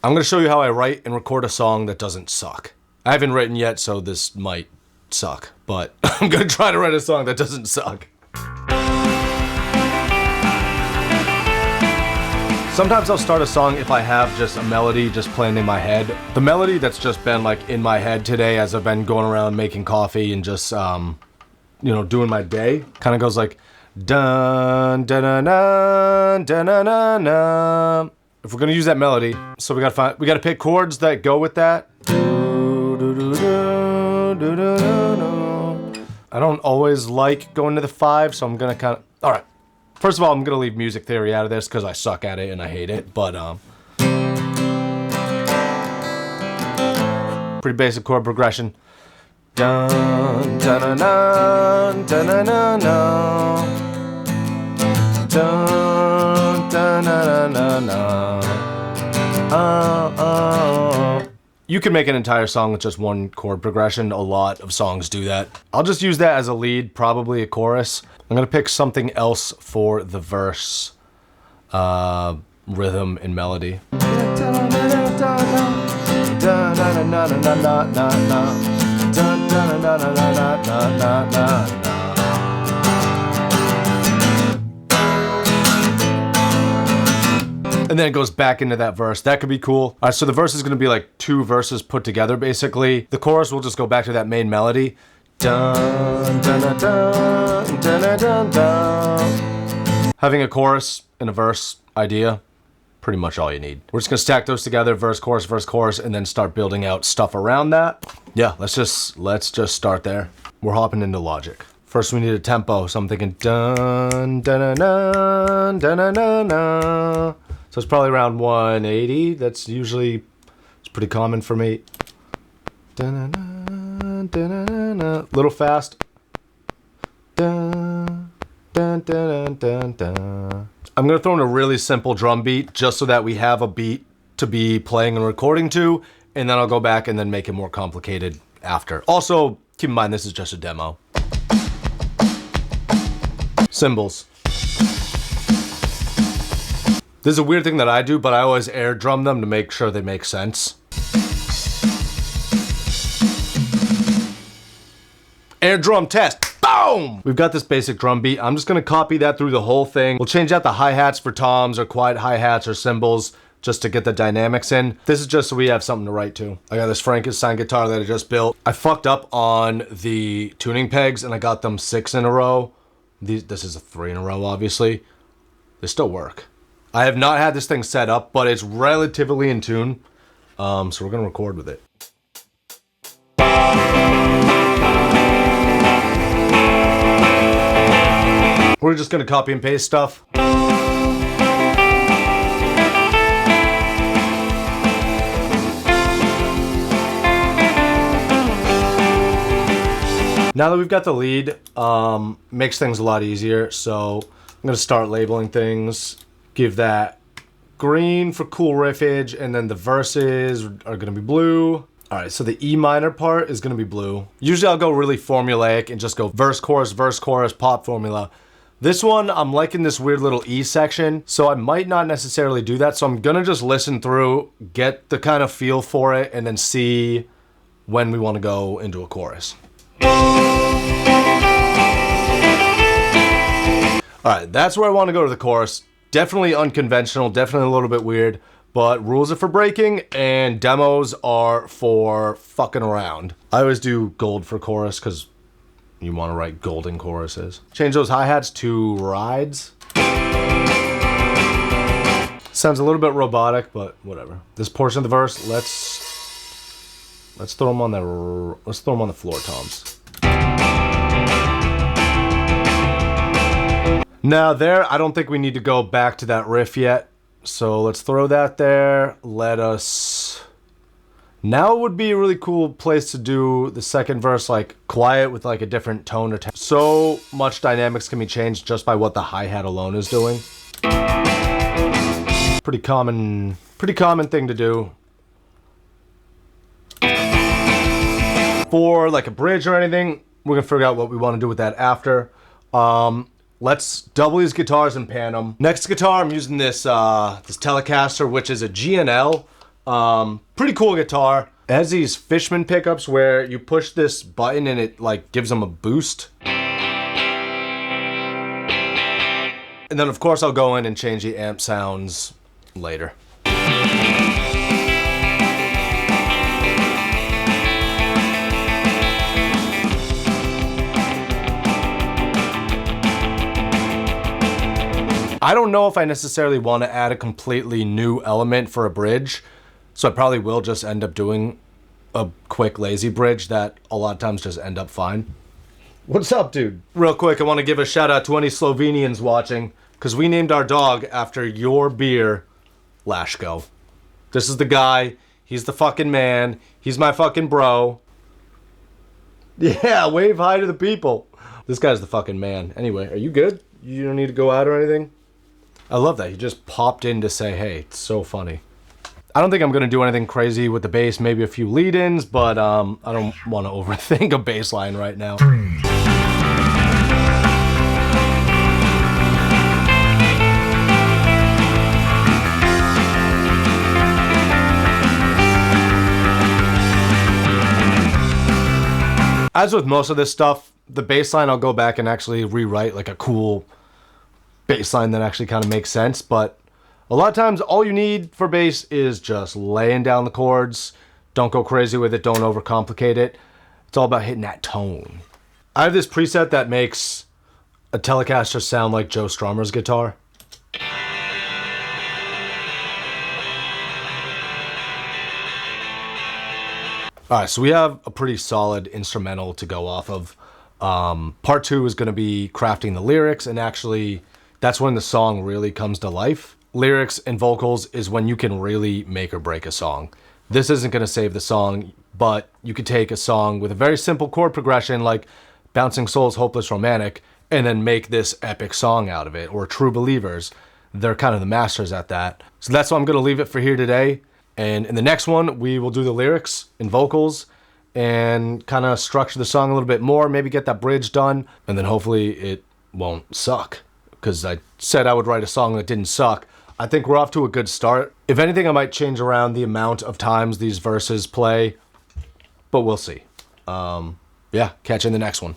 I'm going to show you how I write and record a song that doesn't suck. I haven't written yet, so this might suck, but I'm going to try to write a song that doesn't suck. Sometimes I'll start a song if I have just a melody just playing in my head. The melody that's just been like in my head today as I've been going around making coffee and just, you know, doing my day, kind of goes like, dun, dun, dun, dun, dun, dun, dun, dun. If we're gonna use that melody, so we gotta pick chords that go with that. I don't always like going to the 5, so I'm gonna kind of, all right. First of all, I'm gonna leave music theory out of this because I suck at it and I hate it, but pretty basic chord progression. Dun, dun, dun, dun, dun, dun, dun. Dun, dun, dun, dun, dun. You can make an entire song with just one chord progression. A lot of songs do that. I'll just use that as a lead, probably a chorus. I'm gonna pick something else for the verse, rhythm and melody. And then it goes back into that verse. That could be cool. All right, so the verse is gonna be like 2 verses put together, basically. The chorus will just go back to that main melody. Dun, dun, dun, dun, dun, dun, dun, dun. Having a chorus and a verse idea, pretty much all you need. We're just gonna stack those together, verse, chorus, and then start building out stuff around that. Yeah, let's just start there. We're hopping into Logic. First, we need a tempo, so I'm thinking dun, dun, dun, dun, dun, dun, dun, dun. So it's probably around 180. That's usually, it's pretty common for me. Dun, dun, dun, dun, dun, dun. Little fast. Dun, dun, dun, dun, dun. I'm gonna throw in a really simple drum beat just so that we have a beat to be playing and recording to, and then I'll go back and then make it more complicated after. Also, keep in mind this is just a demo. Cymbals. This is a weird thing that I do, but I always air drum them to make sure they make sense. Air drum test. Boom! We've got this basic drum beat. I'm just gonna copy that through the whole thing. We'll change out the hi-hats for toms or quiet hi-hats or cymbals just to get the dynamics in. This is just so we have something to write to. I got this Frankenstein guitar that I just built. I fucked up on the tuning pegs and I got them 6 in a row. This is a 3 in a row, obviously. They still work. I have not had this thing set up, but it's relatively in tune. So we're gonna record with it. We're just gonna copy and paste stuff. Now that we've got the lead, makes things a lot easier. So I'm gonna start labeling things. Give that green for cool riffage, and then the verses are gonna be blue. All right, so the E minor part is gonna be blue. Usually I'll go really formulaic and just go verse, chorus, pop formula. This one, I'm liking this weird little E section, so I might not necessarily do that. So I'm gonna just listen through, get the kind of feel for it, and then see when we wanna go into a chorus. All right, that's where I wanna go to the chorus. Definitely unconventional, definitely a little bit weird, but rules are for breaking and demos are for fucking around. I always do gold for chorus because you want to write golden choruses. Change those hi-hats to rides. Sounds a little bit robotic, but whatever. This portion of the verse, let's throw them on the floor toms. Now there, I don't think we need to go back to that riff yet. So let's throw that there. Now would be a really cool place to do the second verse, like quiet with like a different tone or so much dynamics can be changed just by what the hi-hat alone is doing. Pretty common thing to do. For like a bridge or anything, we're gonna figure out what we want to do with that after. Let's double these guitars and pan them. Next guitar, I'm using this this Telecaster, which is a GNL. Pretty cool guitar. It has these Fishman pickups where you push this button and it like gives them a boost. And then of course I'll go in and change the amp sounds later. I don't know if I necessarily want to add a completely new element for a bridge, so I probably will just end up doing a quick lazy bridge that a lot of times just end up fine. What's up, dude? Real quick, I want to give a shout out to any Slovenians watching, because we named our dog after your beer, Lashko. This is the guy. He's the fucking man. He's my fucking bro. Yeah, wave hi to the people. This guy's the fucking man. Anyway, are you good? You don't need to go out or anything? I love that. He just popped in to say, hey, it's so funny. I don't think I'm going to do anything crazy with the bass, maybe a few lead-ins, but I don't want to overthink a bass line right now. As with most of this stuff, the bass line I'll go back and actually rewrite like a cool bass line that actually kind of makes sense, but a lot of times all you need for bass is just laying down the chords. Don't go crazy with it, don't overcomplicate it. It's all about hitting that tone. I have this preset that makes a Telecaster sound like Joe Strummer's guitar. Alright, so we have a pretty solid instrumental to go off of. Part 2 is going to be crafting the lyrics, and actually that's when the song really comes to life. Lyrics and vocals is when you can really make or break a song. This isn't going to save the song, but you could take a song with a very simple chord progression like Bouncing Souls, Hopeless Romantic, and then make this epic song out of it. Or True Believers. They're kind of the masters at that. So that's why I'm going to leave it for here today. And in the next one, we will do the lyrics and vocals and kind of structure the song a little bit more, maybe get that bridge done, and then hopefully it won't suck. Because I said I would write a song that didn't suck. I think we're off to a good start. If anything, I might change around the amount of times these verses play, but we'll see. Yeah, catch you in the next one.